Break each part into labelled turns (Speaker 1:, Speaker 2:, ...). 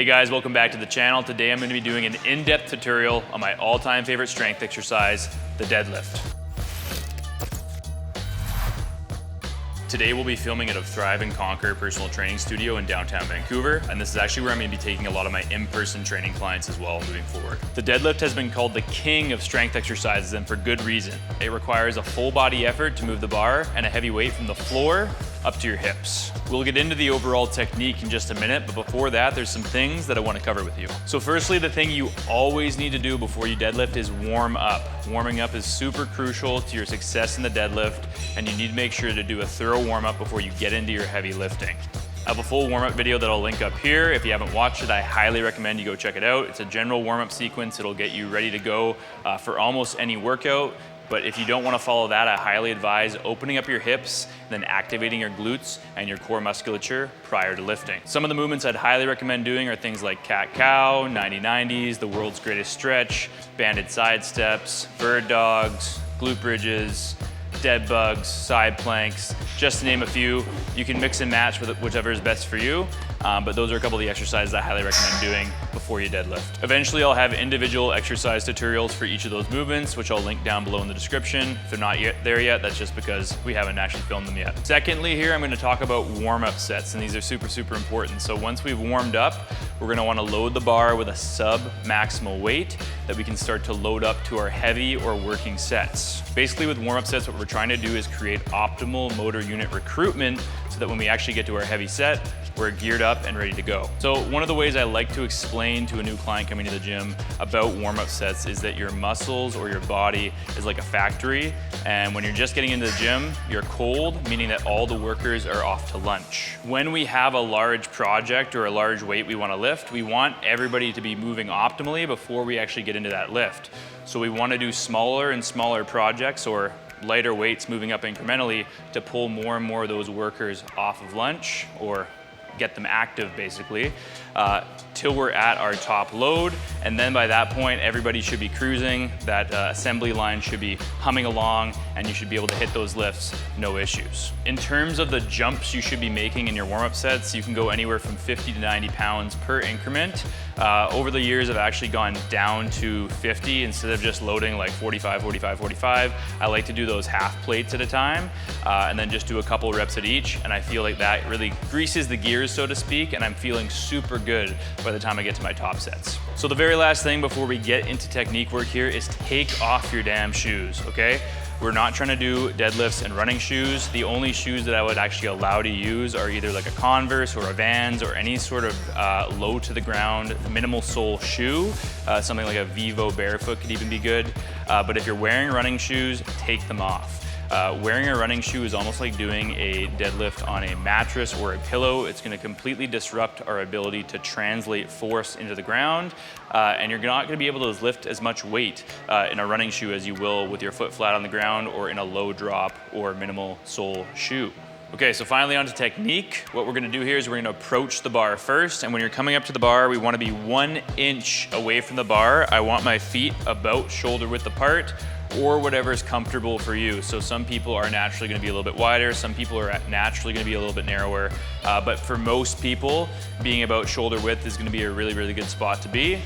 Speaker 1: Hey guys, welcome back to the channel. Today I'm going to be doing an in-depth tutorial on my all-time favorite strength exercise, the deadlift. Today we'll be filming at a Thrive and Conquer personal training studio in downtown Vancouver, and this is actually where I'm going to be taking a lot of my in-person training clients as well moving forward. The deadlift has been called the king of strength exercises, and for good reason. It requires a full body effort to move the bar and a heavy weight from the floor up to your hips. We'll get into the overall technique in just a minute, but before that, there's some things that I want to cover with you. So firstly, the thing you always need to do before you deadlift is warm up. Warming up is super crucial to your success in the deadlift, and you need to make sure to do a thorough warm up before you get into your heavy lifting. I have a full warm-up video that I'll link up here. If you haven't watched it, I highly recommend you go check it out. It's a general warm-up sequence. It'll get you ready to go for almost any workout. But if you don't want to follow that, I highly advise opening up your hips, then activating your glutes and your core musculature prior to lifting. Some of the movements I'd highly recommend doing are things like cat-cow, 90-90s, the world's greatest stretch, banded side steps, bird dogs, glute bridges, dead bugs, side planks, just to name a few. You can mix and match with whichever is best for you, but those are a couple of the exercises I highly recommend doing before you deadlift. Eventually, I'll have individual exercise tutorials for each of those movements, which I'll link down below in the description. If they're not yet there yet, that's just because we haven't actually filmed them yet. Secondly, here I'm going to talk about warm-up sets, and these are super important. So once we've warmed up, we're going to want to load the bar with a sub-maximal weight that we can start to load up to our heavy or working sets. Basically, with warm-up sets, what we're trying to do is create optimal motor unit recruitment so that when we actually get to our heavy set, we're geared up and ready to go. So one of the ways I like to explain to a new client coming to the gym about warm-up sets is that your muscles or your body is like a factory, and when you're just getting into the gym, you're cold, meaning that all the workers are off to lunch. When we have a large project or a large weight we want to lift, we want everybody to be moving optimally before we actually get into that lift. So we want to do smaller and smaller projects or lighter weights moving up incrementally to pull more and more of those workers off of lunch or get them active basically, till we're at our top load. And then by that point, everybody should be cruising, that assembly line should be humming along, and you should be able to hit those lifts, no issues. In terms of the jumps you should be making in your warm-up sets, you can go anywhere from 50 to 90 pounds per increment. Over the years, I've actually gone down to 50 instead of just loading like 45, 45, 45. I like to do those half plates at a time, and then just do a couple reps at each. And I feel like that really greases the gears, so to speak, and I'm feeling super good by the time I get to my top sets. So the very last thing before we get into technique work here is take off your damn shoes, okay? We're not trying to do deadlifts in running shoes. The only shoes that I would actually allow to use are either like a Converse or a Vans or any sort of low to the ground, minimal sole shoe. Something like a Vivo barefoot could even be good. But if you're wearing running shoes, take them off. Wearing a running shoe is almost like doing a deadlift on a mattress or a pillow. It's going to completely disrupt our ability to translate force into the ground, and you're not going to be able to lift as much weight in a running shoe as you will with your foot flat on the ground or in a low drop or minimal sole shoe. Okay, so finally onto technique. What we're gonna do here is we're gonna approach the bar first, and when you're coming up to the bar, we wanna be 1 inch away from the bar. I want my feet about shoulder width apart, or whatever is comfortable for you. So some people are naturally gonna be a little bit wider, some people are naturally gonna be a little bit narrower, but for most people, being about shoulder width is gonna be a really good spot to be.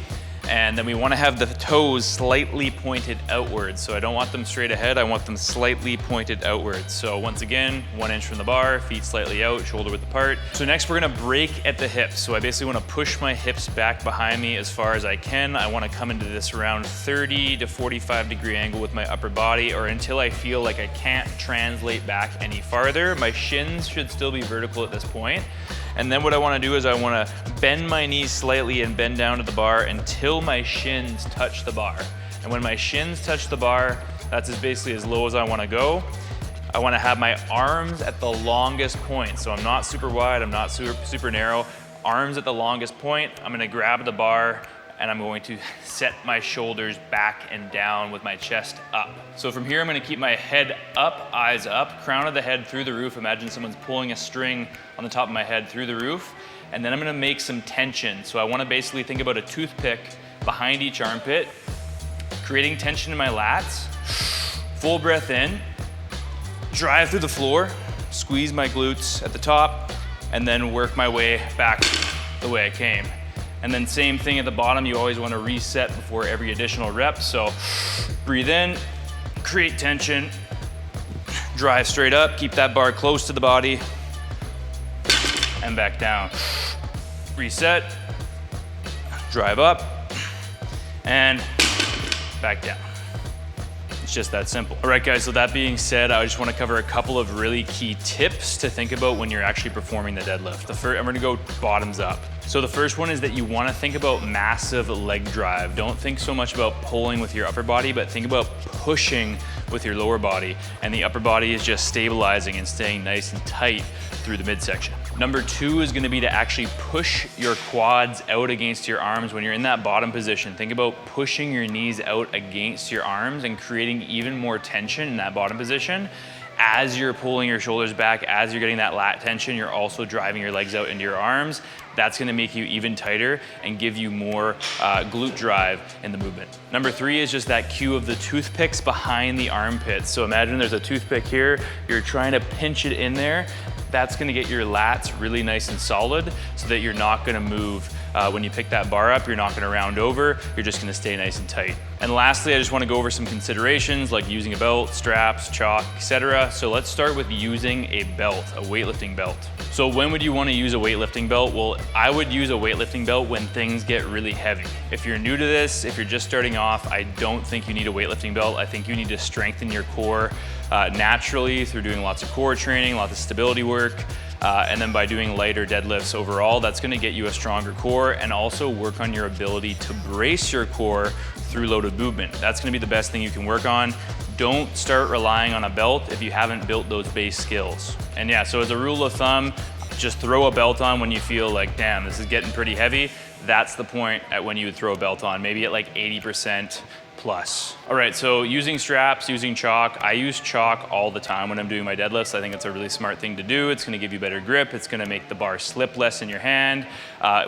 Speaker 1: And then we want to have the toes slightly pointed outwards. So I don't want them straight ahead, I want them slightly pointed outwards. So once again, 1 inch from the bar, feet slightly out, shoulder width apart. So next we're gonna break at the hips. So I basically want to push my hips back behind me as far as I can. I want to come into this around 30 to 45 degree angle with my upper body, or until I feel like I can't translate back any farther. My shins should still be vertical at this point. And then what I want to do is I want to bend my knees slightly and bend down to the bar until my shins touch the bar. And when my shins touch the bar, that's basically as low as I want to go. I want to have my arms at the longest point. So I'm not super wide, I'm not super narrow. Arms at the longest point. I'm going to grab the bar and I'm going to set my shoulders back and down with my chest up. So from here, I'm gonna keep my head up, eyes up, crown of the head through the roof. Imagine someone's pulling a string on the top of my head through the roof. And then I'm gonna make some tension. So I wanna basically think about a toothpick behind each armpit, creating tension in my lats. Full breath in, drive through the floor, squeeze my glutes at the top, and then work my way back the way I came. And then same thing at the bottom, you always want to reset before every additional rep. So breathe in, create tension, drive straight up, keep that bar close to the body, and back down. Reset, drive up, and back down. It's just that simple. All right, guys, so that being said, I just want to cover a couple of really key tips to think about when you're actually performing the deadlift. I'm gonna go bottoms up. So the first one is that you want to think about massive leg drive. Don't think so much about pulling with your upper body, but think about pushing with your lower body. And the upper body is just stabilizing and staying nice and tight through the midsection. Number two is gonna be to actually push your quads out against your arms when you're in that bottom position. Think about pushing your knees out against your arms and creating even more tension in that bottom position. As you're pulling your shoulders back, as you're getting that lat tension, you're also driving your legs out into your arms. That's gonna make you even tighter and give you more glute drive in the movement. Number three is just that cue of the toothpicks behind the armpits. So imagine there's a toothpick here, you're trying to pinch it in there. That's gonna get your lats really nice and solid so that you're not gonna move. When you pick that bar up, you're not gonna round over, you're just gonna stay nice and tight. And lastly, I just wanna go over some considerations like using a belt, straps, chalk, etc. So let's start with using a belt, a weightlifting belt. So when would you wanna use a weightlifting belt? Well, I would use a weightlifting belt when things get really heavy. If you're new to this, if you're just starting off, I don't think you need a weightlifting belt. I think you need to strengthen your core naturally through doing lots of core training, lots of stability work. And then by doing lighter deadlifts overall, that's gonna get you a stronger core and also work on your ability to brace your core through loaded movement. That's gonna be the best thing you can work on. Don't start relying on a belt if you haven't built those base skills. And yeah, so as a rule of thumb, just throw a belt on when you feel like, damn, this is getting pretty heavy. That's the point at when you would throw a belt on, maybe at like 80% plus. All right, so using straps, using chalk. I use chalk all the time when I'm doing my deadlifts. I think it's a really smart thing to do. It's gonna give you better grip. It's gonna make the bar slip less in your hand.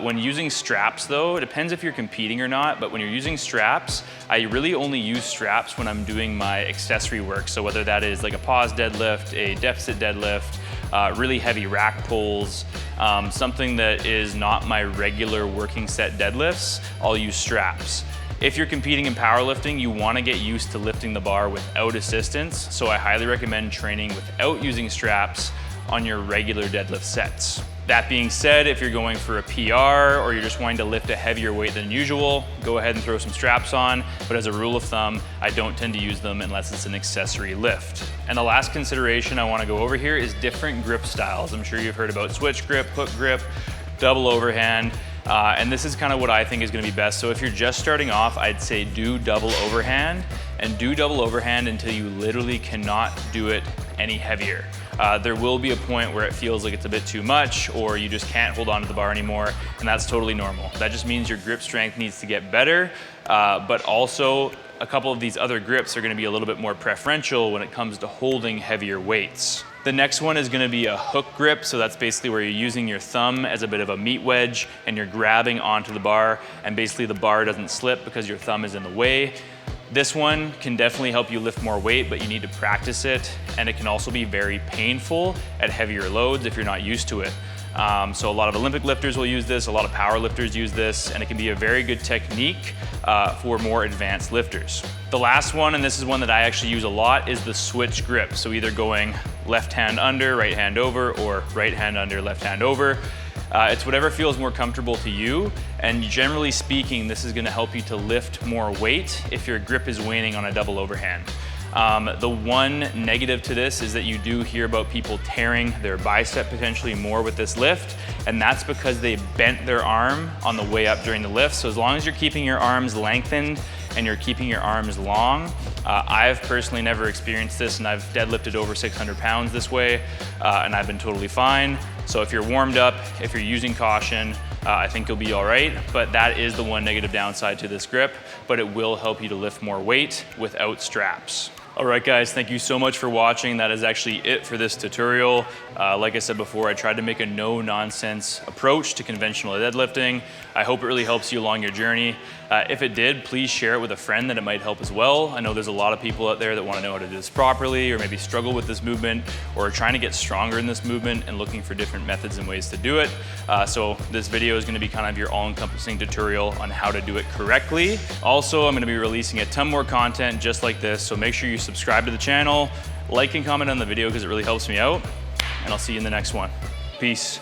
Speaker 1: When using straps though, it depends if you're competing or not, but when you're using straps, I really only use straps when I'm doing my accessory work. So whether that is like a pause deadlift, a deficit deadlift, really heavy rack pulls, something that is not my regular working set deadlifts, I'll use straps. If you're competing in powerlifting, you wanna get used to lifting the bar without assistance, so I highly recommend training without using straps on your regular deadlift sets. That being said, if you're going for a PR or you're just wanting to lift a heavier weight than usual, go ahead and throw some straps on, but as a rule of thumb, I don't tend to use them unless it's an accessory lift. And the last consideration I wanna go over here is different grip styles. I'm sure you've heard about switch grip, hook grip, double overhand, and this is kind of what I think is gonna be best. So if you're just starting off, I'd say do double overhand, and do double overhand until you literally cannot do it any heavier. There will be a point where it feels like it's a bit too much, or you just can't hold on to the bar anymore, and that's totally normal. That just means your grip strength needs to get better, but also a couple of these other grips are gonna be a little bit more preferential when it comes to holding heavier weights. The next one is gonna be a hook grip, so that's basically where you're using your thumb as a bit of a meat wedge and you're grabbing onto the bar, and basically the bar doesn't slip because your thumb is in the way. This one can definitely help you lift more weight, but you need to practice it, and it can also be very painful at heavier loads if you're not used to it. So a lot of Olympic lifters will use this, a lot of power lifters use this, and it can be a very good technique for more advanced lifters. The last one, and this is one that I actually use a lot, is the switch grip. So either going left hand under, right hand over, or right hand under, left hand over. It's whatever feels more comfortable to you, and generally speaking, this is gonna help you to lift more weight if your grip is waning on a double overhand. The one negative to this is that you do hear about people tearing their bicep potentially more with this lift, and that's because they bent their arm on the way up during the lift. So as long as you're keeping your arms lengthened and you're keeping your arms long, I've personally never experienced this, and I've deadlifted over 600 pounds this way, and I've been totally fine. So if you're warmed up, if you're using caution, I think you'll be all right, but that is the one negative downside to this grip, but it will help you to lift more weight without straps. All right guys, thank you so much for watching. That is actually it for this tutorial. Like I said before, I tried to make a no-nonsense approach to conventional deadlifting. I hope it really helps you along your journey. If it did, please share it with a friend that it might help as well. I know there's a lot of people out there that want to know how to do this properly, or maybe struggle with this movement, or are trying to get stronger in this movement and looking for different methods and ways to do it. So this video is going to be kind of your all-encompassing tutorial on how to do it correctly. Also, I'm going to be releasing a ton more content just like this, so make sure you subscribe to the channel, like and comment on the video because it really helps me out, and I'll see you in the next one. Peace.